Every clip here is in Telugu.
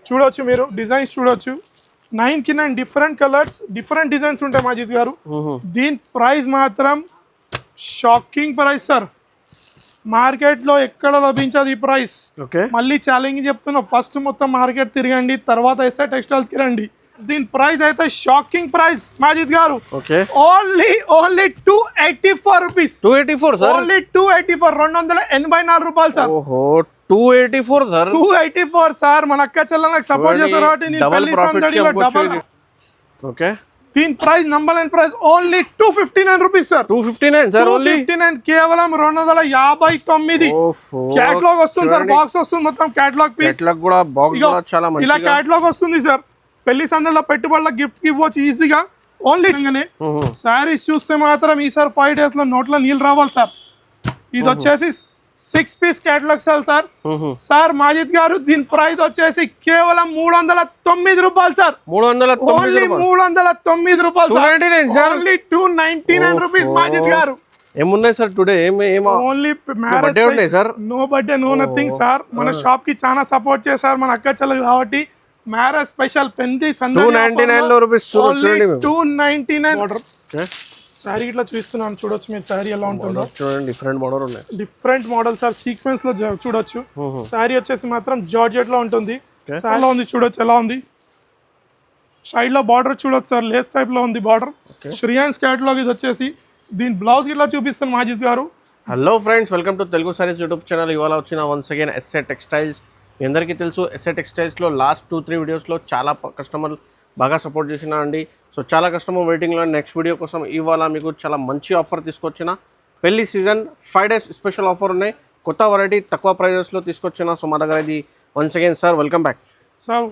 చూడొచ్చు మీరు డిజైన్స్ చూడొచ్చు 9 కి 9 డిఫరెంట్ కలర్స్ డిఫరెంట్ డిజైన్స్ ఉంటాయి మాజిద్ గారు. దీని ప్రైస్ మాత్రం షాకింగ్ ప్రైస్ సార్, మార్కెట్ లో ఎక్కడ లభించదు ఈ ప్రైస్. మళ్ళీ ఛాలెంజ్ చెప్తున్నా, ఫస్ట్ మొత్తం మార్కెట్ తిరగండి, తర్వాత ఎస్ఆర్ టెక్స్టైల్స్ కి రండి. దీని ప్రైస్ అయితే షాకింగ్ ప్రైస్ మాజిద్ గారు. Only 284 rupees. 284 సార్, ఓన్లీ 284, 284 రూపాయలు సార్. 284 sir, 284 sir. మన అక్క చెల్లెలకు సపోర్ట్ చేస్తారు కాబట్టి నీ పెళ్లి సందడిలో డబుల్. ఓకే, దీని price number 1 price only 259 rupees sir. 259 sir, 259 కేవలం 259. క్యాటలాగ్ వస్తుంది సార్, బాక్స్ వస్తుంది మొత్తం క్యాటలాగ్ పీస్. క్యాటలాగ్ కూడా బాక్స్ కూడా చాలా మంచిగా ఇలా క్యాటలాగ్ వస్తుంది సార్. పెళ్లి సందడిలో పెట్టుబడుల గిఫ్ట్స్ ఇవ్వచ్చు ఈజీగా. ఓన్లీ శారీస్ చూస్తే మాత్రం ఈసారి 5 days లో నోట్లో నీళ్ళు రావాలి సార్. ఇది వచ్చేసి 6 piece catalogue sir. Sir Majid garu దీని ప్రైస్ వచ్చేసి కేవలం 309 రూపాయలు సార్. 309, ఓన్లీ 309 రూపాయలు. 299 రూపీస్ మాజిద్ గారు. ఏమున్నాయి sir today? Only marriage sir, no birthday no nothing sir. మన షాప్ కి చాలా సపోర్ట్ చేశారు మన అక్క చెల్లెలు కాబట్టి మ్యారేజ్ స్పెషల్ పెంది 299 రూపీస్. 299 సారీ ఇట్లా చూస్తున్నాను, చూడొచ్చు మీరు సారీ ఎలా ఉంటుందో. చూడండి, డిఫరెంట్ మోడల్ ఉన్నాయి, డిఫరెంట్ మోడల్ సార్. సీక్వెన్స్ లో చూడొచ్చు. సారీ వచ్చేసి మాత్రం జార్జెట్ లో ఉంటుంది. సారీ లో ఉంది చూడొచ్చు ఎలా ఉంది. సైడ్ లో బార్డర్ చూడొచ్చు సార్, లేస్ టైప్ లో ఉంది బార్డర్. శ్రీయాన్స్ క్యాటలాగ్ ఇది వచ్చేసి. దీని బ్లౌజ్ ఇట్లా చూపిస్తాను మాజిద్ గారు. Hello friends, welcome to Telugu saris YouTube channel. ఇవాళ వచ్చిన వన్స్ అగైన్ ఎస్ఏ టెక్స్టైల్స్. మీ అందరికీ తెలుసు ఎస్ఏ టెక్స్టైల్స్లో లాస్ట్ 2-3 వీడియోస్లో చాలా కస్టమర్లు బాగా సపోర్ట్ చేసినా అండి. సో చాలా కస్టమర్ వెయిటింగ్లో నెక్స్ట్ వీడియో కోసం ఇవాళ మీకు చాలా మంచి ఆఫర్ తీసుకొచ్చిన. పెళ్లి సీజన్ 5 days స్పెషల్ ఆఫర్ ఉన్నాయి, కొత్త వెరైటీ తక్కువ ప్రైజెస్లో తీసుకొచ్చిన. సో మా దగ్గర ఇది once again sir welcome back. Sir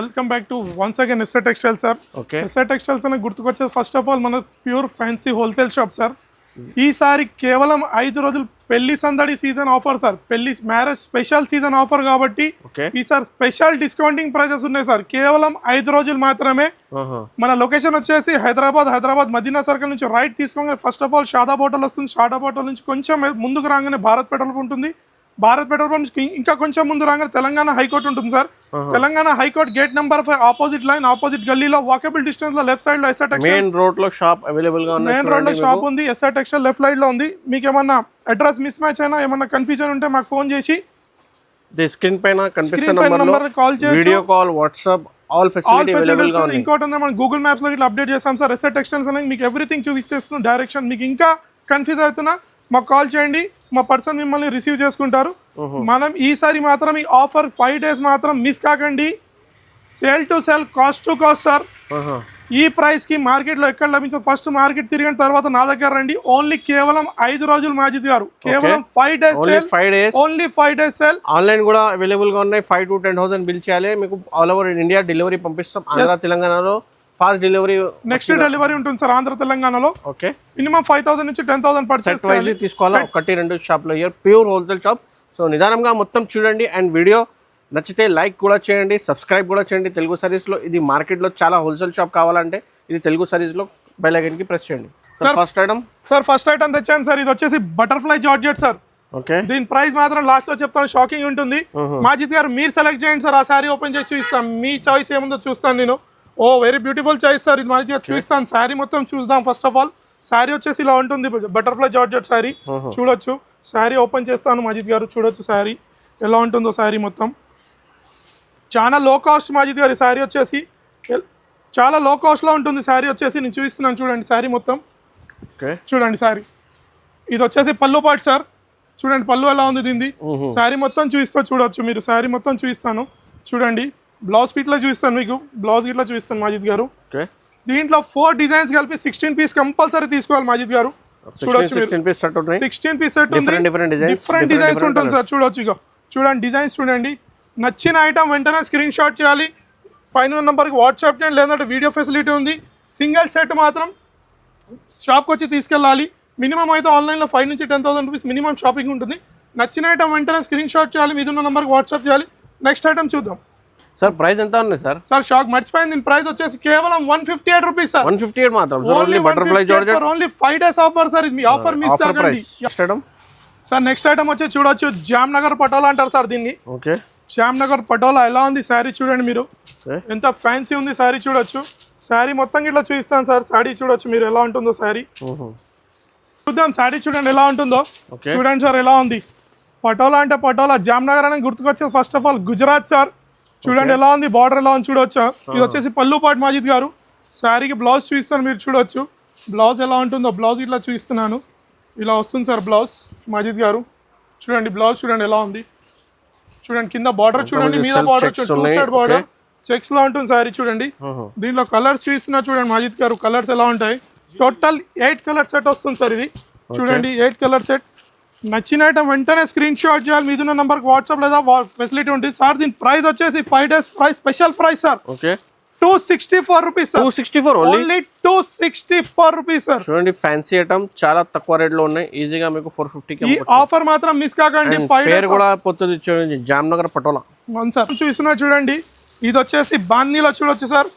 welcome back to once again SA textiles sir. Okay, SA textiles అని గుర్తుకొచ్చేది ఫస్ట్ ఆఫ్ ఆల్ మన pure fancy wholesale shop sir. ఈసారి కేవలం 5 రోజులు పెళ్లి సందడి సీజన్ ఆఫర్ సార్. పెళ్లి మ్యారేజ్ స్పెషల్ సీజన్ ఆఫర్ కాబట్టి ఈసారి స్పెషల్ డిస్కౌంటింగ్ ప్రైజెస్ ఉన్నాయి సార్. కేవలం 5 రోజులు మాత్రమే. మన లొకేషన్ వచ్చేసి హైదరాబాద్ మదీనా సర్కిల్ నుంచి రైట్ తీసుకోగానే first of all Shadab hotel వస్తుంది. షాదాబ్ హోటల్ నుంచి కొంచెం ముందుకు రాగానే భారత్ పెట్రోల్ పంప్ ఉంటుంది. భారత్ పెట్రోల్ పంప్ నుంచి ఇంకా కొంచెం ముందు రాగానే తెలంగాణ హైకోర్టు ఉంటుంది sir. Telangana high court gate number 5 opposite line, opposite గల్లీలో వాకబుల్ డిస్టెన్స్ లో లెఫ్ట్ సైడ్ లో ఎస్ఆర్ టెక్స్టైల్ మెయిన్ రోడ్ లో షాప్ అవైలబుల్ గా ఉంది. మెయిన్ రోడ్ లో షాప్ ఉంది, ఎస్ఆర్ టెక్స్టైల్ లెఫ్ట్ సైడ్ లో ఉంది. మీకు ఏమన్నా అడ్రస్ మిస్ మ్యాచ్ అయినా ఏమన్నా కన్ఫ్యూజన్ ఉంటే మాకు ఫోన్ చేసి స్క్రీన్ పైన కనిపిస్తున్న నంబర్ కాల్ చేయొచ్చు. Video call, WhatsApp, all facility available గా ఉంది. ఇంకోటి మనం గూగుల్ మ్యాప్స్ లో ఇట్లా అప్డేట్ చేస్తాం సార్. ఎస్ఆర్ టెక్స్టైల్స్ అనేది మీకు ఎవ్రీథింగ్ చూపిస్తేస్తున్నాం డైరెక్షన్. మీకు ఇంకా కన్ఫ్యూజ్ అవుతున్నా మాకు కాల్ చేయండి, మా పర్సన్ మిమ్మల్ని రిసీవ్ చేసుకుంటారు. మనం ఈసారి మాత్రం ఈ ఆఫర్ 5 days మాత్రం మిస్ కాకండి. Sale to sale, cost to cost sir. ఈ ప్రైస్ కి మార్కెట్ లో ఎక్కడ లభించదు. ఫస్ట్ మార్కెట్ తిరిగిన తర్వాత నా దగ్గర రండి. ఓన్లీ కేవలం 5 రోజులు మాజిద్ గారు. కేవలం 5 days only 5 days sale. Online కూడా అవైలబుల్ గా ఉన్నాయి. 5 to 10,000 బిల్ చేయాలి, మీకు ఆల్ ఓవర్ ఇండియా డెలివరీ పంపిస్తాం. ఆంధ్ర తెలంగాణలో ఫాస్ట్ డెలివరీ, నెక్స్ట్ డెలివరీ ఉంటుంది సార్ ఆంధ్ర తెలంగాణలో. ఓకే, మినిమం 5,000 నుంచి 10,000 పర్చేస్ తీసుకోవాలా. 1-2 షాప్ లో ప్యూర్ హోల్సేల్ షాప్. సో నిదానంగా మొత్తం చూడండి అండ్ వీడియో నచ్చితే లైక్ కూడా చేయండి, సబ్స్క్రైబ్ కూడా చేయండి. తెలుగు సారీస్లో ఇది మార్కెట్లో చాలా హోల్సేల్ షాప్ కావాలంటే ఇది తెలుగు సారీస్లో బెల్ ఐకాన్ కి ప్రెస్ చేయండి. First item sir, first item తెచ్చాను సార్. ఇది వచ్చేసి బటర్ఫ్లై జార్జెట్ సార్. ఓకే, దీని ప్రైస్ మాత్రం లాస్ట్ లో చెప్తాను, షాకింగ్ ఉంటుంది. మాజిద్ గారు మీరు సెలెక్ట్ చేయండి సార్. ఆ సారీ ఓపెన్ చేసి చూపిస్తాను, మీ చాయిస్ ఏముందో చూస్తాను నేను. ఓ వెరీ బ్యూటిఫుల్ చాయిస్ సార్. ఇది మాజిద్ గారు చూపిస్తాను. శారీ మొత్తం చూద్దాం. ఫస్ట్ ఆఫ్ ఆల్ శారీ వచ్చేసి ఇలా ఉంటుంది, బటర్ఫ్లై జార్జెట్ శారీ. చూడొచ్చు, శారీ ఓపెన్ చేస్తాను మాజిద్ గారు. చూడొచ్చు శారీ ఎలా ఉంటుందో. శారీ మొత్తం చాలా లో కాస్ట్ మాజిద్ గారు. శారీ వచ్చేసి చాలా లో కాస్ట్లో ఉంటుంది. శారీ వచ్చేసి నేను చూపిస్తున్నాను చూడండి. శారీ మొత్తం చూడండి. శారీ ఇది వచ్చేసి పళ్ళు పాటు సార్. చూడండి పళ్ళు ఎలా ఉంది దీన్ని. శారీ మొత్తం చూపిస్తా, చూడొచ్చు మీరు. శారీ మొత్తం చూపిస్తాను చూడండి. బ్లౌజ్ ఇట్లా చూపిస్తాను మీకు, బ్లౌజ్ ఇట్లా చూపిస్తాను మాజిద్ గారు. దీంట్లో 4 డిజైన్స్ కలిపి 16 పీస్ కంపల్సరీ తీసుకోవాలి మాజిద్ గారు. చూడొచ్చు 16 పీస్ సెట్ ఉంది. డిఫరెంట్ డిజైన్స్ ఉంటుంది సార్. చూడొచ్చు, ఇక చూడండి డిజైన్స్ చూడండి. నచ్చిన ఐటమ్ వెంటనే స్క్రీన్ షాట్ చేయాలి, పైన నంబర్కి వాట్సాప్ చేయండి, లేదంటే వీడియో ఫెసిలిటీ ఉంది. సింగిల్ సెట్ మాత్రం షాప్కి వచ్చి తీసుకెళ్ళాలి. మినిమం అయితే ఆన్లైన్లో 5 నుంచి 10,000 రూపీస్ మినిమం షాపింగ్ ఉంటుంది. నచ్చిన ఐటమ్ వెంటనే స్క్రీన్ షాట్ చేయాలి, మీద ఉన్న నంబర్కి వాట్సాప్ చేయాలి. నెక్స్ట్ ఐటమ్ చూద్దాం సార్. ప్రైస్ ఎంత ఉంది సార్? సార్ షాక్ మర్చిపోయింది. దీని ప్రైస్ వచ్చేసి కేవలం 158 రూపీస్ సార్. 158 మాత్రం. Only butterfly georgette, only 5 days offer sir. ఇది మీ ఆఫర్ మిస్ అవ్వకండి. Next item sir. Next item వచ్చి చూడొచ్చు, జామ్నగర్ పటోలా అంటారు సార్ దీన్ని. ఓకే, జామ్నగర్ పటోలా ఎలా ఉంది శారీ చూడండి మీరు, ఎంత ఫ్యాన్సీ ఉంది శారీ చూడొచ్చు. శారీ మొత్తం ఇట్లా చూపిస్తాను సార్, శారీ చూడొచ్చు మీరు ఎలా ఉంటుందో శారీ. చూద్దాం శారీ చూడండి ఎలా ఉంటుందో. చూడండి సార్ ఎలా ఉంది. పటోలా అంటే పటోలా, జామ్నగర్ అని గుర్తుకొచ్చేది first of all Gujarat sir. చూడండి ఎలా ఉంది, బార్డర్ ఎలా ఉంది చూడొచ్చు. ఇది వచ్చేసి పళ్ళు పాటు మాజిద్ గారు. శారీకి బ్లౌజ్ చూపిస్తాను మీరు చూడొచ్చు. బ్లౌజ్ ఎలా ఉంటుందో బ్లౌజ్ ఇట్లా చూపిస్తున్నాను. ఇలా వస్తుంది సార్ బ్లౌజ్ మాజిద్ గారు. చూడండి బ్లౌజ్ చూడండి ఎలా ఉంది. చూడండి కింద బార్డర్ చూడండి, మీద బార్డర్ చూడండి, 2 సైడ్ బార్డర్ చెక్స్ లో ఉంటుంది సారీ చూడండి. దీంట్లో కలర్స్ చూస్తున్నా చూడండి మాజిద్ గారు, కలర్స్ ఎలా ఉంటాయి. టోటల్ 8 కలర్ సెట్ వస్తుంది సార్ ఇది. చూడండి 8 కలర్ సెట్. నచ్చిన ఐటమ్ వెంటనే స్క్రీన్ షాట్ చేయాలి. మీదున్న నంబర్కి వాట్సాప్ లేదా ఫెసిలిటీ ఉంటుంది సార్. దీని ప్రైస్ వచ్చేసి 5 days price, special price sir. 264 rupees sir. 264 only 264 rupees sir. చూడండి ఫ్యాన్సీ ఐటమ్ చాలా తక్కువ రేట్ లో ఉన్నాయి. ఈజీగా మీకు 450 కి ఈ ఆఫర్ మాత్రం మిస్ కాకండి. 5 పేరు కూడా పోతుంది చూడండి, జామ్నగర్ పటోలా. అవును సార్. చూస్తున్నా చూడండి, ఇది వచ్చేసి బాందీలో చూడొచ్చు సార్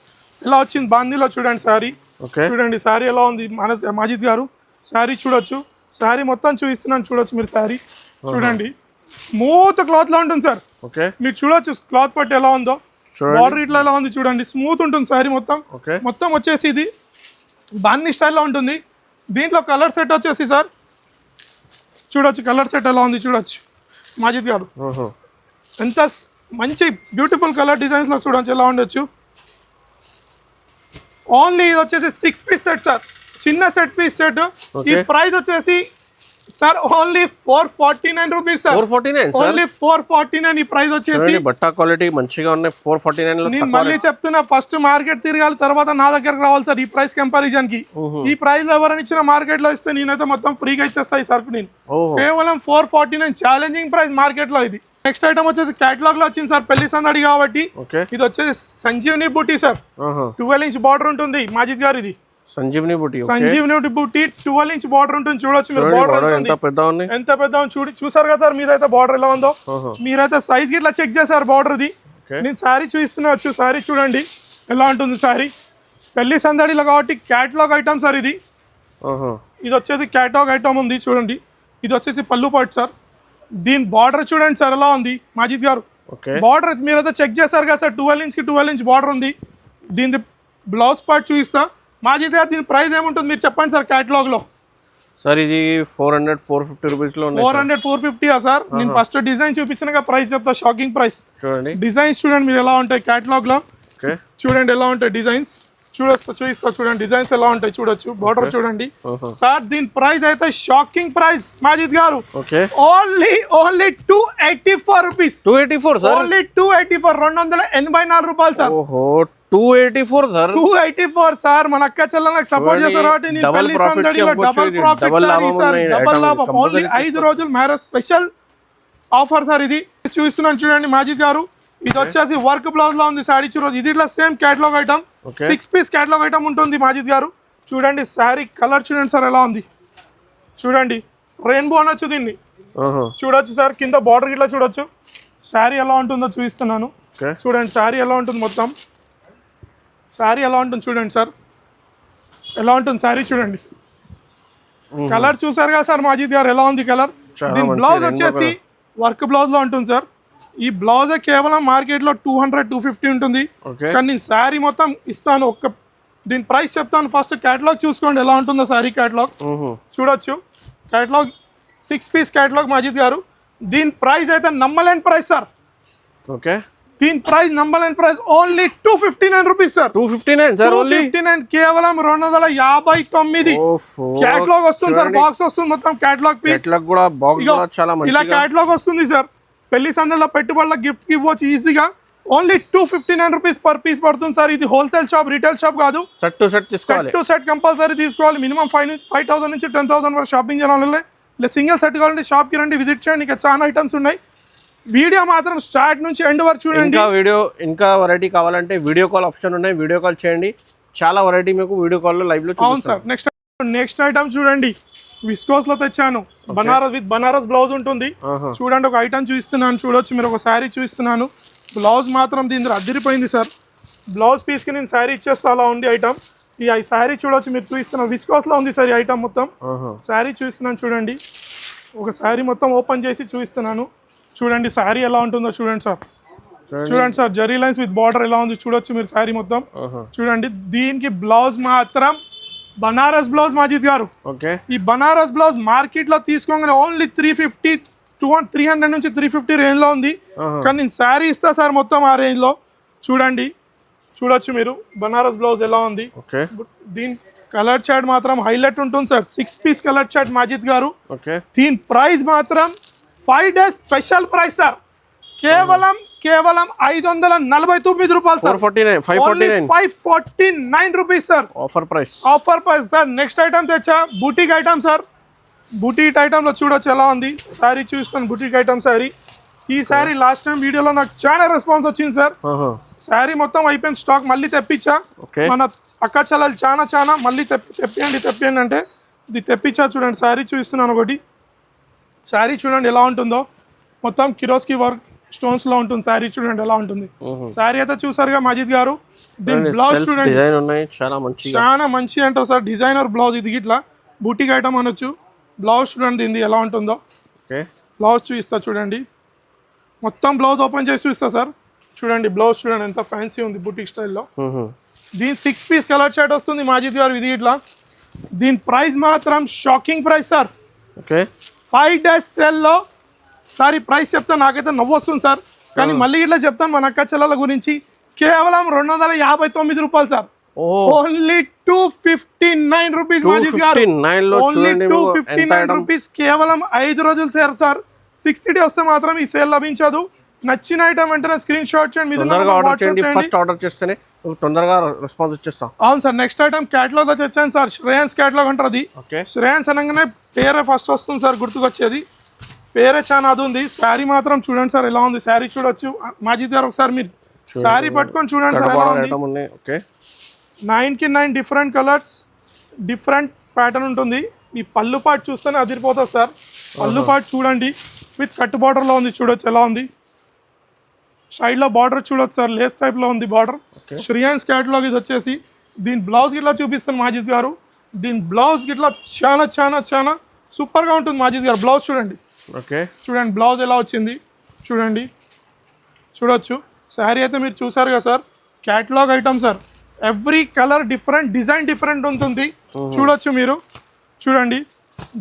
ఎలా వచ్చింది. బాందీలో చూడండి సారీ. చూడండి శారీ ఎలా ఉంది మాజిద్ గారు. శారీ చూడొచ్చు, శారీ మొత్తం చూపిస్తున్నాను చూడొచ్చు మీరు. శారీ చూడండి స్మూత్ క్లాత్ లో ఉంటుంది సార్. మీరు చూడొచ్చు క్లాత్ పట్టి ఎలా ఉందో, బార్డర్ ఇట్లా ఎలా ఉంది చూడండి, స్మూత్ ఉంటుంది శారీ మొత్తం. మొత్తం వచ్చేసి ఇది బాందీ స్టైల్లో ఉంటుంది. దీంట్లో కలర్ సెట్ వచ్చేసి సార్ చూడొచ్చు, కలర్ సెట్ ఎలా ఉంది చూడొచ్చు మాజిద్ గారు. ఎంత మంచి బ్యూటిఫుల్ కలర్ డిజైన్స్ లో చూడొచ్చు ఎలా ఉండొచ్చు. ఓన్లీ ఇది వచ్చేసి 6 పీస్ సెట్ సార్, చిన్న సెట్ పీస్ సెట్. ఈ ప్రైస్ వచ్చేసి sir only 449 rupees sir. 449 only 449 ఈ ప్రైస్ వచ్చేసి. బట్టా క్వాలిటీ మంచిగా ఉన్నాయి. 449 లో నేను మళ్ళీ చెప్తున్నా, ఫస్ట్ మార్కెట్ తిరగాలి, తర్వాత నా దగ్గరకు రావాలి సార్ ఈ ప్రైస్ కంపారిజన్ కి. ఈ ప్రైస్ లో ఎవరైనా ఇచ్చిన మార్కెట్ లో ఇస్తే నేనైతే మొత్తం ఫ్రీగా ఇచ్చేస్తా ఈ సరుకు. నేను కేవలం 449 ఛాలెంజింగ్ ప్రైస్ మార్కెట్ లో ఇది. నెక్స్ట్ ఐటమ్ వచ్చేసి కేటలాగ్ లో వచ్చింది సార్, పెళ్లి సందడి కాబట్టి. ఇది వచ్చేసి సంజీవని బూటీ సార్. 12 ఇంచ్ బార్డర్ ఉంటుంది మాజిద్ గారు. ఇది సంజీవని బూటీ 12 ఇంచ్ బార్డర్ ఉంటుంది చూడొచ్చు మీరు. బార్డర్ ఎంత పెద్ద చూసారు కదా సార్. మీరైతే బార్డర్ ఎలా ఉందో మీరైతే సైజ్ ఇట్లా చెక్ చేశారు బార్డర్ ది. నేను శారీ చూపిస్తున్నా, శారీ చూడండి ఎలా ఉంటుంది శారీ. పెళ్లి సందడిలో కాబట్టి క్యాటలాగ్ ఐటమ్ సార్ ఇది. ఇది వచ్చేసి క్యాటలాగ్ ఐటమ్ ఉంది చూడండి. ఇది వచ్చేసి పళ్ళు పాటు సార్. దీని బార్డర్ చూడండి సార్ ఎలా ఉంది మాజిద్ గారు. బార్డర్ మీరైతే చెక్ చేశారు కదా సార్, 12 ఇంచ్ కి 12 ఇంచ్ బార్డర్ ఉంది. దీని బ్లౌజ్ పార్ట్ చూపిస్తా మాజిద్ గారు. దీని ప్రైస్ ఏముంటుంది మీరు చెప్పండి సార్ కేటలాగ్ లో. సార్ ఇది 400-450 రూపీస్ లో 400-450 సార్. నేను ఫస్ట్ డిజైన్ చూపించిన ప్రైస్ చెప్తా, షాకింగ్ ప్రైస్. చూడండి డిజైన్స్ చూడండి మీరు ఎలా ఉంటాయి కేటలాగ్ లో. చూడండి ఎలా ఉంటాయి డిజైన్స్ చూపిస్తా చూడండి డిజైన్స్ ఎలా ఉంటాయి చూడొచ్చు. బార్డర్ చూడండి సార్. దీని ప్రైస్ అయితే షాకింగ్ ప్రైస్ మాజిద్ గారు. Only 284 rupees. 284 సార్. ఓన్లీ 284, 284 రూపాయలు సార్. 284 సార్. 284 సార్. మన అక్క చెల్లెలకు సపోర్ట్ చేస్తారు కాబట్టి నేను పెళ్లి సందడిలో డబుల్ ప్రాఫిట్ సార్, డబుల్ లాభం. ఓన్లీ 5 రోజులు మ్యారేజ్ స్పెషల్ ఆఫర్ సార్ ఇది. చూస్తున్నాను చూడండి మాజిద్ గారు. ఇది వచ్చేసి వర్క్ బ్లౌజ్ లో ఉంది శారీ చూడొచ్చు. ఇది ఇట్లా same catalogue item, 6 piece catalogue item ఉంటుంది మాజిద్ గారు. చూడండి శారీ కలర్ చూడండి సార్ ఎలా ఉంది. చూడండి రెయిన్బో అనొచ్చు దీన్ని చూడొచ్చు సార్. కింద బార్డర్ ఇట్లా చూడొచ్చు. శారీ ఎలా ఉంటుందో చూపిస్తున్నాను చూడండి. శారీ ఎలా ఉంటుంది మొత్తం, శారీ ఎలా ఉంటుంది చూడండి సార్ ఎలా ఉంటుంది శారీ చూడండి. కలర్ చూసారు కదా సార్ మాజిద్ గారు ఎలా ఉంది కలర్. దీని బ్లౌజ్ వచ్చేసి వర్క్ బ్లౌజ్ లో ఉంటుంది సార్. ఈ బ్లౌజ్ కేవలం మార్కెట్ లో 200-250 ఉంటుంది, కానీ శారీ మొత్తం ఇస్తాను. దీని ప్రైస్ చెప్తాను. ఫస్ట్ కేటలాగ్ చూసుకోండి ఎలా ఉంటుందో శారీ. కేటలాగ్ చూడొచ్చు. Catalogue 6 piece catalogue Majid garu. దీని ప్రైస్ అయితే నమ్మలేని ప్రైస్ సార్. దీని ప్రైస్ నమ్మలేని price only 259 rupees sir. 259 sir. 259 కేవలం 259. కేటలాగ్ వస్తుంది సార్, బాక్స్ వస్తుంది మొత్తం కేటలాగ్ పీస్. ఇలా కేటలాగ్ వస్తుంది సార్. పెళ్లి సందర్లో పెట్టుబడుల గిఫ్ట్స్ ఇవ్వచ్చు ఈజీగా. ఓన్లీ 259 రూపీస్ పర్ పీస్ పడుతుంది సార్. ఇది హోల్సేల్ షాప్, రీటైల్ షాప్ కాదు. సెట్ టు సెట్ కంపల్సరీ తీసుకోవాలి. మినిమం 5,000 నుంచి 10,000 వరకు షాపింగ్ చేయాలి. లేదా సింగిల్ సెట్ కావాలంటే షాప్కి రండి, విజిట్ చేయండి. ఇంకా చాలా ఐటమ్స్ ఉన్నాయి. వీడియో మాత్రం స్టార్ట్ నుంచి ఎండ్ వరకు చూడండి. ఇంకా వెరైటీ కావాలంటే వీడియో కాల్ ఆప్షన్ ఉన్నాయి, వీడియో కాల్ చేయండి. చాలా వెరైటీ మీకు వీడియో కాల్ లో లైవ్ లో. అవును సార్. నెక్స్ట్ ఐటమ్ చూడండి, విస్కోస్ లో తెచ్చాను. బనారస్ విత్ బనారస్ బ్లౌజ్ ఉంటుంది చూడండి. ఒక ఐటమ్ చూపిస్తున్నాను చూడొచ్చు మీరు. ఒక శారీ చూపిస్తున్నాను. బ్లౌజ్ మాత్రం దీని అదిరిపోయింది సార్. బ్లౌజ్ పీస్ కి నేను శారీ ఇచ్చేస్తా అలా ఉంది ఐటమ్. ఈ శారీ చూడొచ్చు మీరు చూపిస్తున్నాను. విస్కోస్ లో ఉంది సార్ ఈ ఐటమ్ మొత్తం. శారీ చూపిస్తున్నాను చూడండి. ఒక శారీ మొత్తం ఓపెన్ చేసి చూపిస్తున్నాను చూడండి. శారీ ఎలా ఉంటుందో చూడండి సార్. చూడండి sir zari lines with border ఎలా ఉంది చూడొచ్చు మీరు శారీ మొత్తం చూడండి. దీనికి బ్లౌజ్ మాత్రం బనారస్ బ్లౌజ్ మాజిద్ గారు. ఓకే, ఈ బనారస్ బ్లౌజ్ మార్కెట్ లో తీసుకోగానే ఓన్లీ 350 300 నుంచి 350 రేంజ్ లో ఉంది. కానీ నేను శారీ ఇస్తా సార్ మొత్తం ఆ రేంజ్ లో. చూడండి చూడొచ్చు మీరు బనారస్ బ్లౌజ్ ఎలా ఉంది. ఓకే, దీని కలర్ చార్ట్ మాత్రం హైలైట్ ఉంటుంది sir. 6 piece colour chart Majid garu. Okay, దీని ప్రైస్ మాత్రం 5 డేస్ స్పెషల్ ప్రైస్ సార్. కేవలం 549 రూపాయలు sir. 549 rupees sir. Offer price sir. Next item తెచ్చా boutique item sir. Boutique item లో చూడొచ్చు ఎలా ఉంది శారీ. చూస్తాను బుటీక్ ఐటమ్ శారీ. ఈ శారీ లాస్ట్ టైం వీడియోలో నాకు చాలా రెస్పాన్స్ వచ్చింది సార్. శారీ మొత్తం అయిపోయింది స్టాక్, మళ్ళీ తెప్పించా. మన అక్క చెల్లెలు చాలా మళ్ళీ తెప్పియండి అంటే ఇది తెప్పించా. చూడండి శారీ చూపిస్తున్నాను ఒకటి. శారీ చూడండి ఎలా ఉంటుందో, మొత్తం కిరోస్కి వర్క్ స్టోన్స్ లో ఉంటుంది శారీ. చూడండి ఎలా ఉంటుంది శారీ అయితే చూసారుగా మాజిద్ గారు. దీని బ్లౌజ్ చూడండి చాలా మంచి అంటారు సార్. డిజైనర్ బ్లౌజ్ ఇది ఇట్లా బూటిక్ ఐటమ్ అనొచ్చు. బ్లౌజ్ చూడండి దీనిది ఎలా ఉంటుందో. బ్లౌజ్ చూపిస్తా చూడండి, మొత్తం బ్లౌజ్ ఓపెన్ చేసి చూపిస్తా సార్. చూడండి బ్లౌజ్ చూడండి ఎంత ఫ్యాన్సీ ఉంది బూటిక్ స్టైల్లో. దీని 6 పీస్ కలర్ చార్ట్ వస్తుంది మాజిద్ గారు ఇది ఇట్లా. దీని ప్రైస్ మాత్రం షాకింగ్ ప్రైస్ సార్. 5 డేస్ సెల్లో సార్ ఈ ప్రైస్ చెప్తాను నాకైతే నవ్వు వస్తుంది సార్. కానీ మళ్ళీ ఇట్లా చెప్తాను మన అక్క చెల్లెల గురించి. కేవలం 259 రూపాయలు సార్. ఓన్లీ 259 రూపీస్ మాజిద్ గారు. Only 259 rupees. కేవలం 5 రోజులు సేర్ సార్. 60 డే వస్తే మాత్రం ఈ సేల్ లభించదు. నచ్చిన ఐటమ్ వెంటనే స్క్రీన్ షాట్ చేయండి. ఫస్ట్ ఆర్డర్ చేస్తేనే తొందరగా రెస్పాన్స్ ఇచ్చేస్తాం. అవును సార్. నెక్స్ట్ ఐటమ్ క్యాటలాగ్ లో తెచ్చాను సార్. శ్రేయన్స్ క్యాటలాగ్ అంటారు అది. శ్రేయన్స్ అనగానే పేరే ఫస్ట్ వస్తుంది సార్ గుర్తుకొచ్చేది. పేరే చాలా అది ఉంది. శారీ మాత్రం చూడండి సార్ ఎలా ఉంది. శారీ చూడొచ్చు మాజిద్ గారు. ఒకసారి మీరు శారీ పట్టుకొని చూడండి సార్ ఎలా ఉంది. 9కి 9 డిఫరెంట్ కలర్స్, డిఫరెంట్ ప్యాటర్న్ ఉంటుంది. ఈ పళ్ళు పాటు చూస్తేనే అదిరిపోతుంది సార్. పళ్ళు పాటు చూడండి విత్ కట్ బార్డర్ లో ఉంది. చూడొచ్చు ఎలా ఉంది. సైడ్ లో బార్డర్ చూడొచ్చు సార్, లేస్ టైప్ లో ఉంది బార్డర్. శ్రేయన్స్ క్యాటలాగ్ ఇది వచ్చేసి. దీని బ్లౌజ్ ఇట్లా చూపిస్తాను మాజిద్ గారు. దీని బ్లౌజ్ ఇట్లా చాలా సూపర్ గా ఉంటుంది మాజిద్ గారు. బ్లౌజ్ చూడండి. చూడండి బ్లౌజ్ ఎలా వచ్చింది చూడండి. చూడొచ్చు శారీ అయితే మీరు చూసారు కదా sir. Catalogue item sir. Every colour different, design different ఉంటుంది. చూడొచ్చు మీరు. చూడండి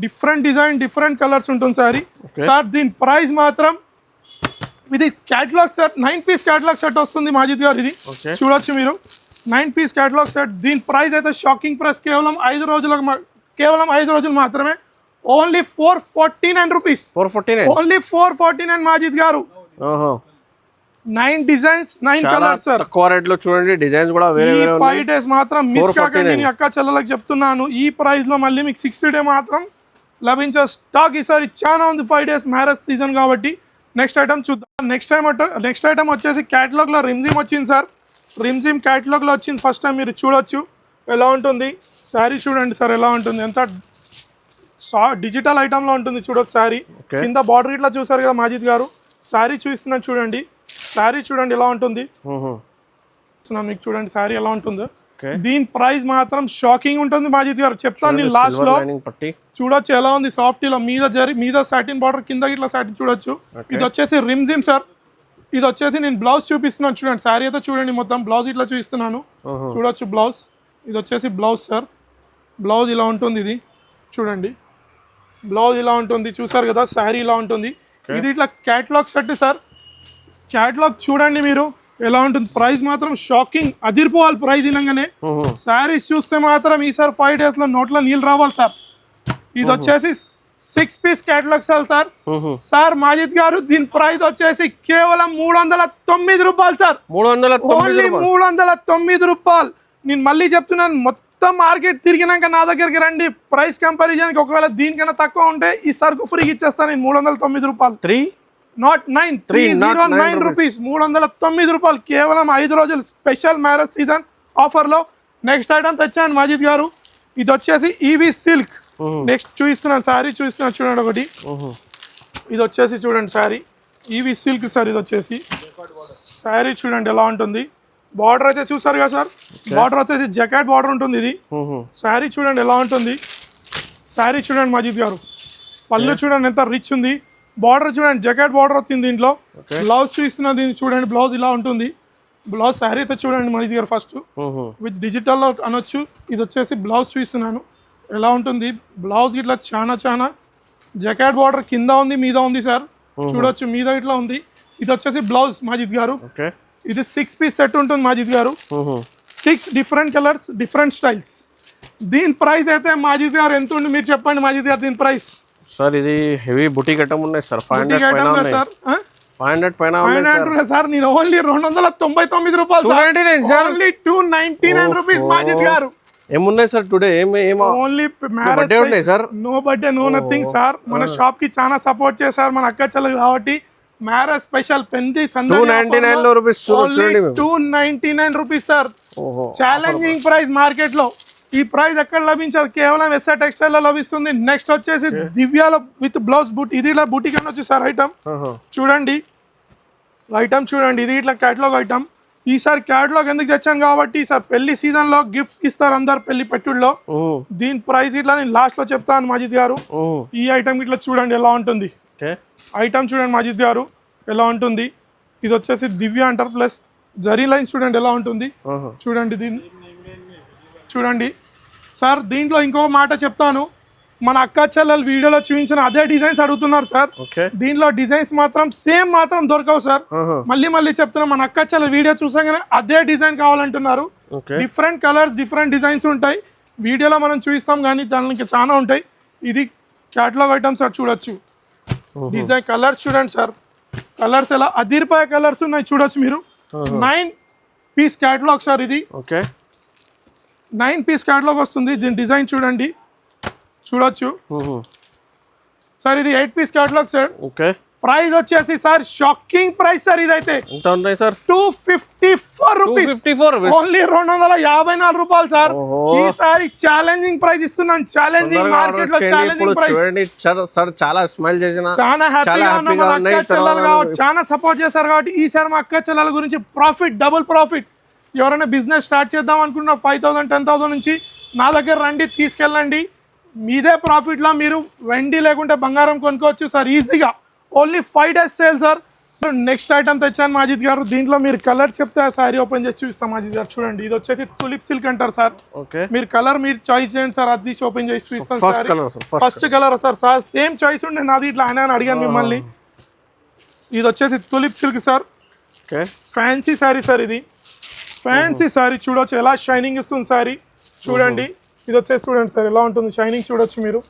డిఫరెంట్ డిజైన్, డిఫరెంట్ కలర్స్ ఉంటుంది శారీ సార్. దీని ప్రైస్ మాత్రం ఇది catalogue set 9 piece catalogue set వస్తుంది మాజిద్ గారు ఇది. చూడొచ్చు మీరు 9 పీస్ క్యాటలాగ్ సెట్. దీని ప్రైస్ అయితే షాకింగ్ ప్రైస్. కేవలం 5 రోజులు మాత్రమే. Only 449 rupees. ఓన్లీ 449 మాజిద్ గారు. 9 డిజైన్స్ 9 కలర్స్ సార్. తక్కువ రేట్ లో చూడండి. డిజైన్స్ కూడా వేరే వేరే ఉన్నాయి. 5 డేస్ మాత్రం మిస్ కాకండి. నేను అక్క చెల్లెలకు చెప్తున్నాను ఈ ప్రైస్ లో మళ్ళీ మీకు 60 డే మాత్రం లభించే స్టాక్ ఈసారి చాలా ఉంది. 5 డేస్ మ్యారేజ్ సీజన్ కాబట్టి. నెక్స్ట్ ఐటమ్ చూద్దాం. నెక్స్ట్ ఐటమ్ వచ్చేసి క్యాటలాగ్ లో రిమ్జిమ్ వచ్చింది సార్. రిమ్జిమ్ క్యాటలాగ్ లో వచ్చింది ఫస్ట్ టైం. మీరు చూడొచ్చు ఎలా ఉంటుంది శారీ. చూడండి సార్ ఎలా ఉంటుంది. ఎంత డిజిటల్ ఐటమ్ లో ఉంటుంది చూడొచ్చు శారీ. కింద బార్డర్ ఇట్లా చూసారు కదా మాజిద్ గారు. శారీ చూపిస్తున్నాను చూడండి. శారీ చూడండి ఎలా ఉంటుంది మీకు. చూడండి శారీ ఎలా ఉంటుందో. దీని ప్రైస్ మాత్రం షాకింగ్ ఉంటుంది మాజిద్ గారు. చెప్తాను నేను లాస్ట్ లో. చూడొచ్చు ఎలా ఉంది. సాఫ్ట్ లో మీద సాటిన్ బార్డర్, కింద ఇట్లా సాటిన్ చూడొచ్చు. ఇది వచ్చేసి రిమ్జిమ్ సార్. ఇది వచ్చేసి నేను బ్లౌజ్ చూపిస్తున్నాను చూడండి. శారీ అయితే చూడండి మొత్తం బ్లౌజ్ ఇట్లా చూపిస్తున్నాను. చూడొచ్చు బ్లౌజ్. ఇది వచ్చేసి బ్లౌజ్ సార్. బ్లౌజ్ ఇలా ఉంటుంది. ఇది చూడండి బ్లౌజ్ ఇలా ఉంటుంది. చూసారు కదా శారీ ఇలా ఉంటుంది. ఇది ఇట్లా క్యాటలాగ్ సెట్ సార్. క్యాటలాగ్ చూడండి మీరు ఎలా ఉంటుంది. ప్రైస్ మాత్రం షాకింగ్, అదిరిపోవాలి ప్రైస్ ఇలాగానే. శారీస్ చూస్తే మాత్రం ఈసారి 5 డేస్ లో నోట్లో నీళ్ళు రావాలి సార్. ఇది వచ్చేసి 6 piece catalogue sir. Sir Majid garu దీని ప్రైస్ వచ్చేసి కేవలం 309 రూపాయలు సార్. ఓన్లీ 309 రూపాయలు. నేను మళ్ళీ చెప్తున్నాను, మొత్తం మార్కెట్ తిరిగినాక నా దగ్గరికి రండి. ప్రైస్ కంపారిజన్కి ఒకవేళ దీనికన్నా తక్కువ ఉంటే ఈ సరుకు ఫ్రీగా ఇచ్చేస్తాను నేను. 309 రూపాయలు. 309 రూపీస్. 309 రూపాయలు. కేవలం 5 రోజులు స్పెషల్ మ్యారేజ్ సీజన్ ఆఫర్ లో. నెక్స్ట్ ఐటమ్ తెచ్చాను మాజిద్ గారు. ఇది వచ్చేసి ఈవీ సిల్క్. నెక్స్ట్ చూపిస్తున్నాను శారీ చూపిస్తున్నాను చూడండి ఒకటి. ఇది వచ్చేసి చూడండి శారీ ఈవీ సిల్క్ సార్. ఇది వచ్చేసి శారీ చూడండి ఎలా ఉంటుంది. బార్డర్ అయితే చూసారు కదా సార్. బార్డర్ వచ్చేసి జకాట్ బార్డర్ ఉంటుంది ఇది. శారీ చూడండి ఎలా ఉంటుంది. శారీ చూడండి మాజిద్ గారు. పళ్ళు చూడండి ఎంత రిచ్ ఉంది. బార్డర్ చూడండి, జకెట్ బార్డర్ వచ్చింది దీంట్లో. బ్లౌజ్ చూస్తున్నా దీన్ని చూడండి, బ్లౌజ్ ఇలా ఉంటుంది. బ్లౌజ్ శారీ అయితే చూడండి మన దగ్గర ఫస్ట్ విత్ డిజిటల్లో అనొచ్చు. ఇది వచ్చేసి బ్లౌజ్ చూస్తున్నాను ఎలా ఉంటుంది. బ్లౌజ్ ఇట్లా చాలా జకెట్ బార్డర్ కింద ఉంది, మీద ఉంది సార్. చూడొచ్చు మీద ఇట్లా ఉంది. ఇది వచ్చేసి బ్లౌజ్ మాజిద్ గారు. ఇది 6 పీస్ సెట్ ఉంటుంది మాజిద్ గారు. 6 డిఫరెంట్ కలర్స్, డిఫరెంట్ స్టైల్స్. దీని ప్రైస్ అయితే మాజిద్ గారు ఎంత ఉంది మీరు చెప్పండి మాజిద్ గారు దీని ప్రైస్. సార్ ఇది హెవీ బుటీక్ ఐటమ్ ఉన్నాయి సార్. 500 పైన సార్. నేను ఓన్లీ 299 రూపాయలు, ఓన్లీ 299 రూపీస్ మాజిద్ గారు. ఏమున్నాయి sir today? Only marriage sir, no birthday no nothing sir. మన షాప్ కి చాలా సపోర్ట్ చేశారు మన అక్క చెల్లెలు కాబట్టి మ్యారేజ్ స్పెషల్ పెంది 299 rupees, 299 rupees sir. Challenging price market లో. ఈ ప్రైస్ ఎక్కడ లభించదు, కేవలం ఎస్ఆర్ టెక్స్టైల్ లో లభిస్తుంది. నెక్స్ట్ వచ్చేసి దివ్యాలో విత్ బ్లౌజ్ బూట్. ఇది ఇట్లా బూటిక్ అని వచ్చి సార్ ఐటమ్ చూడండి. ఐటమ్ చూడండి, ఇది ఇట్లా క్యాటలాగ్ ఐటమ్. ఈసారి క్యాటలాగ్ ఎందుకు తెచ్చాను కాబట్టి సార్ పెళ్లి సీజన్ లో గిఫ్ట్స్ ఇస్తారు అందరు పెళ్లి పెట్టుల్లో. దీని ప్రైస్ ఇట్లా నేను లాస్ట్ లో చెప్తాను మాజిద్ గారు. ఈ ఐటమ్ ఇట్లా చూడండి ఎలా ఉంటుంది. ఐటమ్ చూడండి మాజిద్ గారు ఎలా ఉంటుంది. ఇది వచ్చేసి దివ్య అంటారు, ప్లస్ జరీ లైన్స్ చూడండి ఎలా ఉంటుంది. చూడండి దీన్ని చూడండి సార్. దీంట్లో ఇంకో మాట చెప్తాను, మన అక్క చెల్లెలు వీడియోలో చూపించిన అదే డిజైన్స్ అడుగుతున్నారు సార్. దీంట్లో డిజైన్స్ మాత్రం సేమ్ మాత్రం దొరకవు సార్. మళ్ళీ చెప్తున్నా, మన అక్క చెల్లెలు వీడియో చూసాగానే అదే డిజైన్ కావాలంటున్నారు. డిఫరెంట్ కలర్స్, డిఫరెంట్ డిజైన్స్ ఉంటాయి. వీడియోలో మనం చూపిస్తాం కానీ దానికి చాలా ఉంటాయి. ఇది క్యాటలాగ్ ఐటమ్ సార్ చూడొచ్చు. డిజైన్ కలర్స్ చూడండి సార్. కలర్స్ ఎలా అదిరిపోయే కలర్స్ ఉన్నాయి చూడొచ్చు మీరు. 9 పీస్ క్యాటలాగ్ సార్. ఇది 9 పీస్ క్యాటలాగ్ వస్తుంది. దీని డిజైన్ చూడండి చూడొచ్చు సార్. ఇది 8 పీస్ క్యాటలాగ్ సార్. ప్రైస్ వచ్చేసి సార్ షాకింగ్ ప్రైస్ సార్. ఇదైతే ఎంత ఉన్నాయి సార్? 254 రూపీస్, ఓన్లీ 254 రూపాయలు సార్. ఈసారి ఛాలెంజింగ్ ప్రైస్ ఇస్తున్నాను. ఛాలెంజింగ్ మార్కెట్ లో ఛాలెంజింగ్ ప్రైస్ సార్. చాలా స్మైల్ చేసిన, చాలా హ్యాపీగా ఉన్నాం. మన అక్క చెల్లెలు కాబట్టి చాలా సపోర్ట్ చేశారు కాబట్టి ఈసారి మా అక్క చెల్లెల గురించి ప్రాఫిట్, డబుల్ ప్రాఫిట్. ఎవరైనా బిజినెస్ స్టార్ట్ చేద్దాం అనుకున్న 5,000 10,000 నుంచి నా దగ్గర రండి, తీసుకెళ్ళండి. మీదే ప్రాఫిట్లో మీరు వెండి లేకుంటే బంగారం కొనుక్కోవచ్చు సార్ ఈజీగా. Only 5 days sale sir. Next item తెచ్చాను మాజిద్ గారు. దీంట్లో మీరు కలర్ చెప్తే ఆ శారీ ఓపెన్ చేసి చూపిస్తాం మాజిద్ గారు. చూడండి ఇది వచ్చేసి తులిప్ సిల్క్ అంటారు సార్. మీరు కలర్ మీరు చాయిస్ చేయండి సార్, అది తీసి ఓపెన్ చేసి చూపిస్తాం. First colour sir. Same choice ఉండే నాది, ఇట్లా ఆయన అడిగాను మిమ్మల్ని. ఇది వచ్చేసి tulip silk sir. Fancy sari sir. ఇది ఫ్యాన్సీ శారీ చూడొచ్చు ఎలా షైనింగ్ ఇస్తుంది శారీ. చూడండి ఇది వచ్చేసి చూడండి సార్ ఎలా ఉంటుంది షైనింగ్. చూడొచ్చు మీరు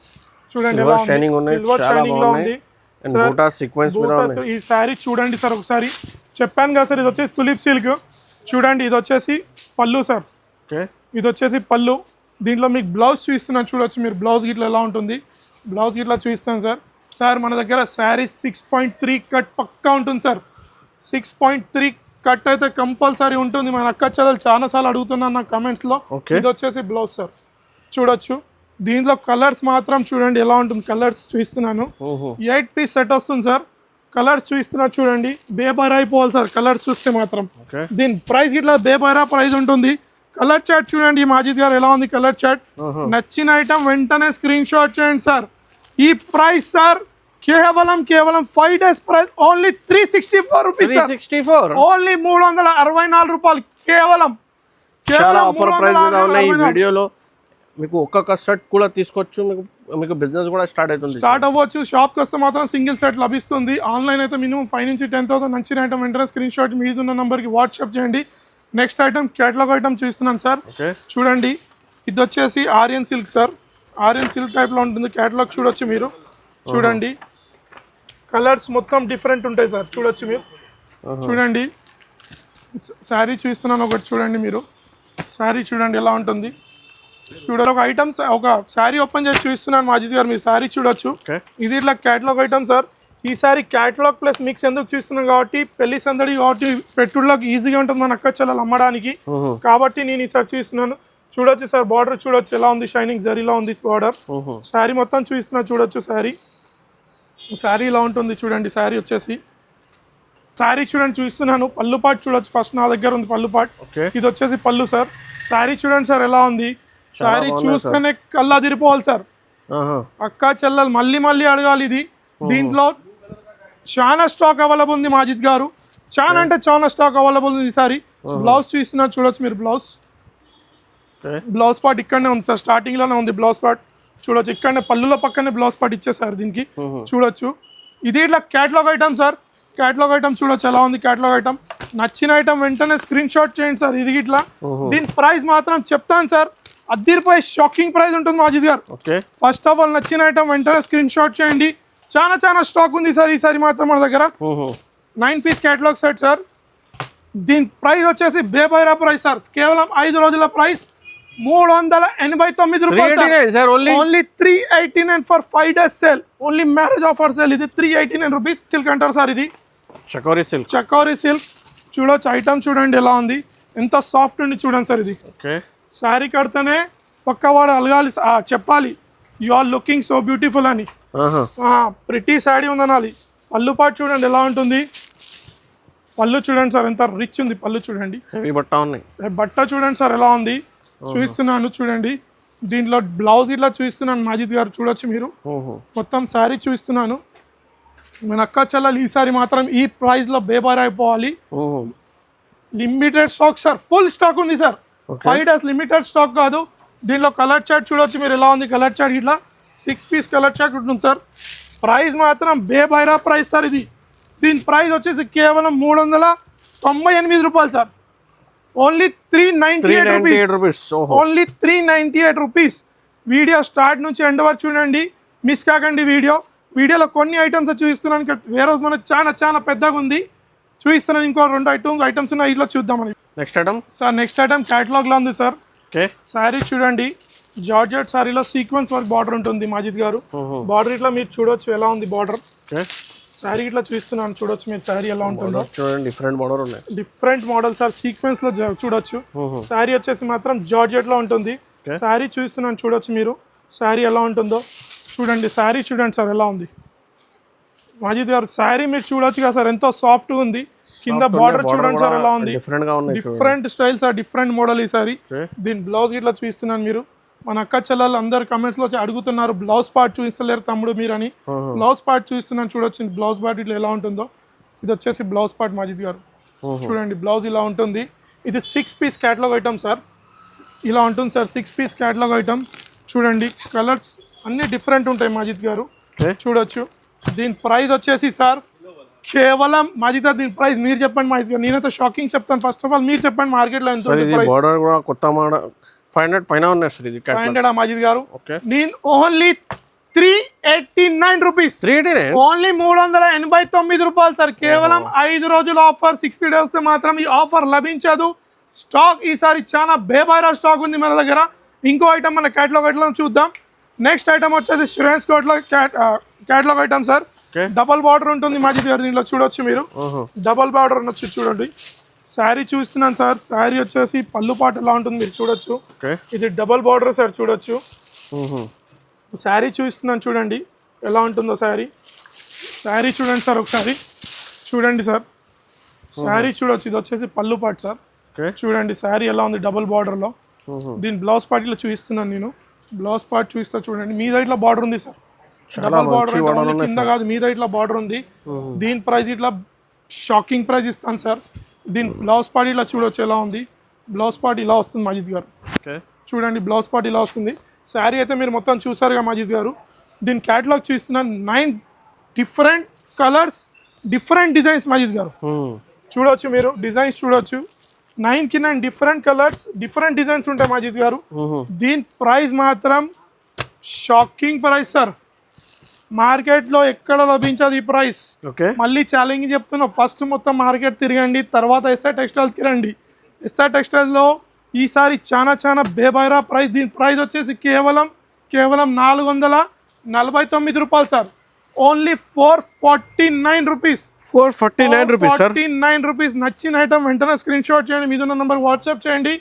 చూడండి ఎలా ఉంది, సిల్వర్ షైనింగ్ లో ఉంది. ఈ శారీ చూడండి సార్ ఒకసారి. చెప్పాను కదా సార్ ఇది వచ్చేసి తులిప్ సిల్క్. చూడండి ఇది వచ్చేసి పళ్ళు సార్. ఇది వచ్చేసి పళ్ళు. దీంట్లో మీకు బ్లౌజ్ చూపిస్తున్నాను చూడొచ్చు మీరు. బ్లౌజ్ గిట్లా ఎలా ఉంటుంది, బ్లౌజ్ గిట్లా చూపిస్తాను సార్. సార్ మన దగ్గర శారీ 6.3 కట్ పక్కా ఉంటుంది సార్. 6.3 కట్ అయితే కంపల్సరీ ఉంటుంది. మన అక్క చెల్లెలు చాలాసార్లు అడుగుతున్నాను నాకు కమెంట్స్లో. ఇది వచ్చేసి బ్లౌజ్ సార్ చూడొచ్చు. దీంట్లో కలర్స్ మాత్రం చూడండి ఎలా ఉంటుంది. కలర్స్ చూపిస్తున్నాను. 8 పీస్ సెట్ వస్తుంది సార్. కలర్స్ చూపిస్తున్నారు చూడండి. బేబైరా అయిపోవాలి సార్ కలర్స్ చూస్తే మాత్రం. దీని ప్రైస్ ఇట్లా బేబైరా ప్రైస్ ఉంటుంది. కలర్ చాట్ చూడండి మాజిద్ గారు ఎలా ఉంది కలర్ చాట్. నచ్చిన ఐటమ్ వెంటనే స్క్రీన్ షాట్ చేయండి సార్. ఈ ప్రైస్ సార్ కేవలం 5 days price only 364 rupees sir. Only 364 రూపాయలు కేవలం. ఆఫర్ ప్రైస్ మీద ఉన్నాయి ఈ వీడియోలో. మీకు ఒక్కొక్క సెట్ కూడా తీసుకోవచ్చు, మీకు బిజినెస్ కూడా స్టార్ట్ అవ్వచ్చు. షాప్కి వస్తే మాత్రం సింగిల్ సెట్ లభిస్తుంది. ఆన్లైన్ అయితే మినిమం 5 నుంచి 10,000. నచ్చిన ఐటమ్ వెంటనే స్క్రీన్ షాట్ మీద ఉన్న నెంబర్కి వాట్సాప్ చేయండి. నెక్స్ట్ ఐటమ్ క్యాటలాగ్ ఐటమ్ చూస్తున్నాను సార్. చూడండి ఇది వచ్చేసి Aryan silk sir. Aryan silk టైప్లో ఉంటుంది. క్యాటలాగ్ చూడొచ్చు మీరు. చూడండి కలర్స్ మొత్తం డిఫరెంట్ ఉంటాయి సార్. చూడొచ్చు మీరు. చూడండి శారీ చూస్తున్నాను ఒకటి చూడండి మీరు. శారీ చూడండి ఎలా ఉంటుంది. చూడండి ఒక ఐటమ్స్ ఒక శారీ ఓపెన్ చేసి చూస్తున్నాను మాజిద్ గారు. మీరు శారీ చూడొచ్చు. ఇది ఇట్లా క్యాటలాగ్ ఐటమ్ సార్. ఈ సారీ క్యాటలాగ్ ప్లస్ మిక్స్ ఎందుకు చూస్తున్నాం కాబట్టి పెళ్లి సందడి కాబట్టి పెట్టుడులోకి ఈజీగా ఉంటుంది మన అక్క చెల్లెలు అమ్మడానికి కాబట్టి నేను ఈ సారీ చూస్తున్నాను. చూడొచ్చు సార్. బార్డర్ చూడొచ్చు ఎలా ఉంది, షైనింగ్ జరీలా ఉంది బార్డర్. శారీ మొత్తం చూస్తున్నా చూడొచ్చు. శారీ ఇలా ఉంటుంది చూడండి. శారీ వచ్చేసి శారీ చూడండి చూస్తున్నాను. పళ్ళు పాటు చూడొచ్చు. ఫస్ట్ నా దగ్గర ఉంది పళ్ళు పాటు. ఇది వచ్చేసి పళ్ళు సార్. శారీ చూడండి సార్ ఎలా ఉంది. శారీ చూస్తేనే కళ్ళు అదిరిపోవాలి సార్. అక్క చెల్లెలు మళ్ళీ అడగాలి ఇది. దీంట్లో చాలా స్టాక్ అవైలబుల్ ఉంది మాజిద్ గారు, చాలా అంటే చాలా స్టాక్ అవైలబుల్ ఉంది ఈసారి. బ్లౌజ్ చూస్తున్నారు చూడొచ్చు మీరు, బ్లౌజ్ పార్ట్ ఇక్కడనే ఉంది సార్, స్టార్టింగ్ లోనే ఉంది బ్లౌజ్ పార్ట్ చూడొచ్చు. ఇక్కడనే పళ్ళులో పక్కనే బ్లౌజ్ పార్ట్ ఇచ్చేసారు దీనికి చూడొచ్చు. ఇది ఇట్లా catalogue item sir, catalogue item చూడొచ్చు ఎలా ఉంది క్యాటలాగ్ ఐటమ్. నచ్చిన ఐటమ్ వెంటనే స్క్రీన్ షాట్ చేయండి సార్. ఇది ఇట్లా దీని ప్రైస్ మాత్రం చెప్తాను సార్, అద్దరిపోయి షాకింగ్ ప్రైస్ ఉంటుంది మాజిద్ గారు. ఫస్ట్ ఆఫ్ ఆల్ నచ్చిన ఐటమ్ వెంటనే స్క్రీన్ షాట్ చేయండి. చాలా స్టాక్ ఉంది సార్ ఈసారి మాత్రం మన దగ్గర. 9 పీస్ క్యాటలాగ్ సెట్ సార్. దీని ప్రైస్ వచ్చేసి బేబైరా ప్రైస్ సార్, కేవలం 5 రోజుల ప్రైస్ 389 రూపాయలు. Only 389 for 5 days sale, only marriage offer sale. ఇది 389 రూపీస్. సిల్క్ అంటారు సార్, ఇది చకోరీ సిల్క్ చూడొచ్చు. ఐటమ్ చూడండి ఎలా ఉంది, ఎంత సాఫ్ట్ ఉంది చూడండి సార్. ఇది శారీ కడితేనే పక్కవాడు అలగాలి, చెప్పాలి you are looking so beautiful అని, ప్రిటీ శారీ ఉందనాలి. పళ్ళు పాటు చూడండి ఎలా ఉంటుంది, పళ్ళు చూడండి సార్ ఎంత రిచ్ ఉంది పళ్ళు చూడండి. బట్ట చూడండి సార్ ఎలా ఉంది, చూపిస్తున్నాను చూడండి. దీంట్లో బ్లౌజ్ ఇట్లా చూపిస్తున్నాను మాజిద్ గారు చూడొచ్చు మీరు. మొత్తం శారీ చూపిస్తున్నాను. మన అక్క చెల్లెలు ఈసారి మాత్రం ఈ ప్రైస్ లో బేబార్ అయిపోవాలి. Limited stock sir, full stock ఉంది సార్. 5 days లిమిటెడ్ స్టాక్ కాదు. దీనిలో కలర్ చార్ట్ చూడొచ్చు మీరు ఎలా ఉంది. కలర్ చార్ట్ ఇట్లా 6 పీస్ కలర్ చార్ట్ ఉంటుంది సార్. ప్రైస్ మాత్రం బేబైరా ప్రైస్ సార్ ఇది. దీని ప్రైస్ వచ్చేసి కేవలం 398 రూపాయలు sir. Only 398 rupees. Only 398 rupees. Video start నుంచి ఎండ్ వరకు చూడండి, మిస్ కాకండి వీడియోలో కొన్ని ఐటమ్స్ చూపిస్తున్నాను. వేరే రోజు మనకు చాలా పెద్దగా ఉంది చూపిస్తున్నాను. ఇంకో 2 ఐటమ్స్ ఉన్నాయి, ఇట్లా చూద్దామని. నెక్స్ట్ ఐటమ్ క్యాటలాగ్ లో ఉంది సార్. శారీ చూడండి, జార్జెట్ శారీలో సీక్వెన్స్ వర్క్ బార్డర్ ఉంటుంది మాజిద్ గారు. బార్డర్ ఇట్లా మీరు చూడొచ్చు ఎలా ఉంది బార్డర్. శారీ ఇట్లా చూస్తున్నాను చూడొచ్చు మీరు, శారీ ఎలా ఉంటుందో డిఫరెంట్ మోడల్ సార్. సీక్వెన్స్ లో చూడొచ్చు. శారీ వచ్చేసి మాత్రం జార్జెట్ లో ఉంటుంది. శారీ చూస్తున్నాను చూడొచ్చు మీరు, శారీ ఎలా ఉంటుందో చూడండి. శారీ చూడండి సార్ ఎలా ఉంది మాజిద్ గారు. శారీ మీరు చూడొచ్చు కదా సార్, ఎంతో సాఫ్ట్ ఉంది. కింద బార్డర్ చూడండి సార్ ఎలా ఉంది, different style sir, different model ఈ సారీ. దీని బ్లౌజ్ ఇట్లా చూపిస్తున్నాను మీరు. మన అక్క చెల్లెలు అందరు కమెంట్స్ లో అడుగుతున్నారు బ్లౌజ్ పార్ట్ చూపిస్తలేరు తమ్ముడు మీరు అని. బ్లౌజ్ పార్ట్ చూస్తున్నాను చూడొచ్చు. బ్లౌజ్ పార్ట్ ఇట్లా ఎలా ఉంటుందో. ఇది వచ్చేసి బ్లౌజ్ పార్ట్ మాజిద్ గారు చూడండి. బ్లౌజ్ ఇలా ఉంటుంది. ఇది 6 పీస్ క్యాటలాగ్ ఐటమ్ సార్. ఇలా ఉంటుంది సార్ 6 పీస్ క్యాటలాగ్ ఐటమ్ చూడండి. కలర్స్ అన్ని డిఫరెంట్ ఉంటాయి మాజిద్ గారు చూడొచ్చు. దీని ప్రైస్ వచ్చేసి సార్ కేవలం మాజిద్ గారు, దీని ప్రైస్ మీరు చెప్పండి మాజిద్ గారు. నేనైతే షాకింగ్ చెప్తాను. ఫస్ట్ ఆఫ్ ఆల్ మీరు చెప్పండి మార్కెట్లో ఎంత ఉంది. 500 పైన ఉన్నాయి సార్. ఇది 500 మాజిద్ గారు. నేను ఓన్లీ 389 రూపీస్. ఓన్లీ 389 రూపాయలు సార్. కేవలం 5 రోజుల ఆఫర్, 60 days మాత్రం ఈ ఆఫర్ లభించదు. స్టాక్ ఈసారి చాలా బేబారా స్టాక్ ఉంది మన దగ్గర. ఇంకో ఐటమ్ మన క్యాటలాగ్ ఐటమ్ చూద్దాం. నెక్స్ట్ ఐటమ్ వచ్చేసి శ్రేన్స్ catalogue item sir. Double border ఉంటుంది మాజిద్ గారు. దీంట్లో చూడొచ్చు మీరు, డబల్ బార్డర్ వచ్చి చూడండి. శారీ చూస్తున్నాను సార్. శారీ వచ్చేసి పళ్ళు పాటు ఎలా ఉంటుంది మీరు చూడొచ్చు. ఇది డబల్ బార్డర్ సార్ చూడొచ్చు. శారీ చూస్తున్నాను చూడండి ఎలా ఉంటుందో శారీ. శారీ చూడండి సార్ ఒకసారి చూడండి సార్. శారీ చూడొచ్చు. ఇది వచ్చేసి పళ్ళు పాటు సార్ చూడండి. శారీ ఎలా ఉంది డబల్ బార్డర్లో. దీని బ్లౌజ్ పార్ట్ ఇట్లా చూపిస్తున్నాను నేను. బ్లౌజ్ పార్ట్ చూస్తా చూడండి. మీద ఇట్లా బార్డర్ ఉంది సార్. డబల్ బార్డర్ కింద కాదు, మీద ఇట్లా బార్డర్ ఉంది. దీని ప్రైస్ ఇట్లా షాకింగ్ ప్రైస్ ఇస్తాను సార్. దీని బ్లౌజ్ పార్ట్ ఇలా చూడొచ్చు ఎలా ఉంది. బ్లౌజ్ పార్ట్ ఇలా వస్తుంది మాజిద్ గారు చూడండి. బ్లౌజ్ పార్ట్ ఇలా వస్తుంది. శారీ అయితే మీరు మొత్తం చూసారుగా మాజిద్ గారు. దీని క్యాటలాగ్ చూస్తున్నాను. 9 different colours, different designs Majid గారు చూడొచ్చు మీరు. డిజైన్స్ చూడొచ్చు. 9 కి 9 డిఫరెంట్ కలర్స్, డిఫరెంట్ డిజైన్స్ ఉంటాయి మాజిద్ గారు. దీని ప్రైస్ మాత్రం షాకింగ్ ప్రైస్ సార్. మార్కెట్లో ఎక్కడ లభించదు ఈ ప్రైస్. మళ్ళీ ఛాలెంజ్ చెప్తున్నా, ఫస్ట్ మొత్తం మార్కెట్ తిరగండి, తర్వాత ఎస్ఆర్ టెక్స్టైల్స్కి రండి. ఎస్ఆర్ టెక్స్టైల్స్లో ఈసారి చాలా బేబైరా ప్రైస్. దీని ప్రైస్ వచ్చేసి కేవలం 449 రూపాయలు సార్. Only 449 rupees. 449 రూపీస్. నచ్చిన ఐటమ్ వెంటనే స్క్రీన్ షాట్ చేయండి, మీద ఉన్న నెంబర్ వాట్సాప్ చేయండి.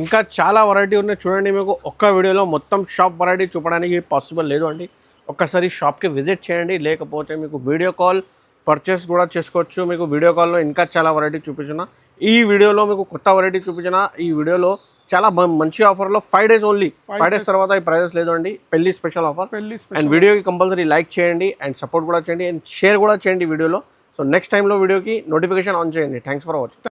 ఇంకా చాలా వెరైటీ ఉన్నాయి చూడండి. మీకు ఒక్క వీడియోలో మొత్తం షాప్ వెరైటీ చూపడానికి పాసిబుల్ లేదు అండి. ఒక్కసారి షాప్కి విజిట్ చేయండి, లేకపోతే మీకు వీడియో కాల్ పర్చేస్ కూడా చేసుకోవచ్చు. మీకు వీడియో కాల్లో ఇంకా చాలా వెరైటీ చూపించిన, ఈ వీడియోలో మీకు కొత్త వెరైటీ చూపించిన, ఈ వీడియోలో చాలా మంచి ఆఫర్లో 5 days ఓన్లీ. 5 days తర్వాత ఈ ప్రైజెస్ లేదు అండి. పెళ్లి స్పెషల్ ఆఫర్. పెళ్లి అండ్ వీడియోకి కంపల్సరీ లైక్ చేయండి అండ్ సపోర్ట్ కూడా చేయండి అండ్ షేర్ కూడా చేయండి వీడియోలో. సో నెక్స్ట్ టైంలో వీడియోకి నోటిఫికేషన్ ఆన్ చేయండి. Thanks for watching.